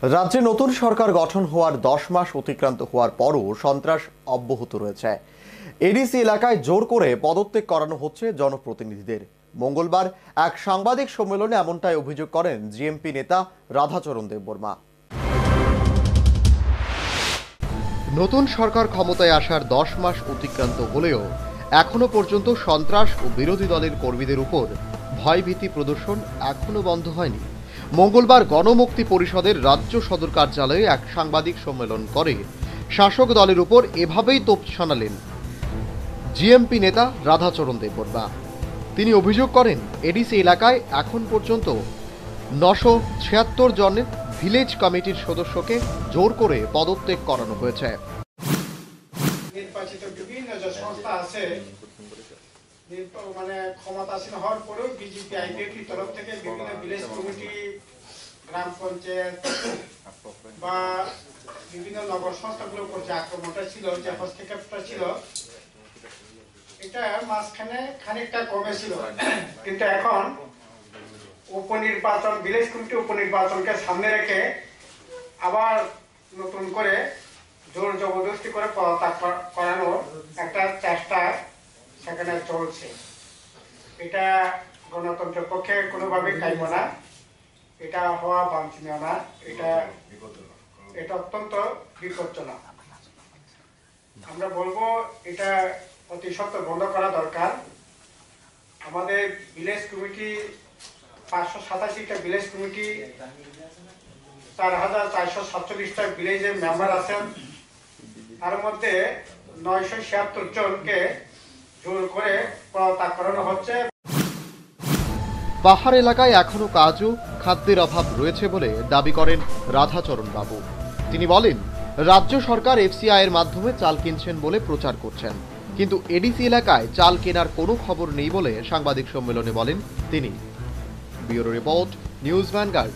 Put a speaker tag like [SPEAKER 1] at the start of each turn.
[SPEAKER 1] রাজ্যে নতুন সরকার গঠন হওয়ার 10 মাস অতিক্রান্ত হওয়ার পরও সন্ত্রাস অব্যাহত রয়েছে। এডিসি এলাকায় জোর করে পদত্যাগ করানো হচ্ছে জনপ্রতিনিধিদের। মঙ্গলবার এক সাংবাদিক সম্মেলনে এমনটাই অভিযোগ করেন জিএমপি নেতা রাধাচরণ দেববর্মা। নতুন সরকার ক্ষমতায় আসার 10 মাস অতিক্রান্ত হলেও এখনো পর্যন্ত সন্ত্রাস ও বিরোধী দলের কর্মীদের উপর ভয়ভীতি প্রদর্শন এখনো বন্ধ হয়নি। মঙ্গলবার গণমুক্তি পরিষদের রাজ্য সদর কার্যালয়ে এক সাংবাদিক সম্মেলন করে শাসক দলের উপর এভাবেই তোপ শানালেন জিএমপি নেতা রাধাচরণ দেববর্মা। তিনি অভিযোগ করেন, এডিসি এলাকায় এখন পর্যন্ত 976 জনের ভিলেজ কমিটির সদস্যকে জোর করে পদত্যাগ করানো হয়েছে।
[SPEAKER 2] নির্বাচিত বিভিন্ন যে সংস্থা আছে, মানে ক্ষমতাসীন হওয়ার পরেও বিজেপি আইপিএফটির তরফ থেকে বিভিন্ন ভিলেজ কমিটি, গ্রাম পঞ্চায়েত বা বিভিন্ন নগর সংস্থাগুলোর উপর যে আক্রমণটা ছিল, যে হস্তক্ষেপটা ছিল, এটা মাঝখানে খানিকটা কমেছিল। কিন্তু এখন উপনির্বাচন, ভিলেজ কমিটি উপনির্বাচনকে সামনে রেখে আবার নতুন করে জোর জবরদস্তি করে পদত্যাগ করানোর একটা চেষ্টা সেখানে চলছে। এটা গণতন্ত্রের পক্ষে কোনোভাবেই কাম্য না, এটা হওয়া বাঞ্ছনীয় না, এটা অত্যন্ত বিপজ্জনক। আমরা বলবো এটা অতি সত্বর বন্ধ করা দরকার। আমাদের ভিলেজ কমিটি 587টা ভিলেজ কমিটি, 4447টা ভিলেজের মেম্বার আছেন, তার মধ্যে 976 জনকে জোর করে পদত্যাগ করানো হচ্ছে।
[SPEAKER 1] পাহাড় এলাকায় এখনো কাজ ও খাদ্যের অভাব রয়েছে বলে দাবি করেন রাধাচরণ বাবু। তিনি বলেন, রাজ্য সরকার এফসিআই এর মাধ্যমে চাল কিনছেন বলে প্রচার করছেন, কিন্তু এডিসি এলাকায় চাল কেনার কোনো খবর নেই বলে সাংবাদিক সম্মেলনে বলেন তিনি। Bureau report, news vanguard.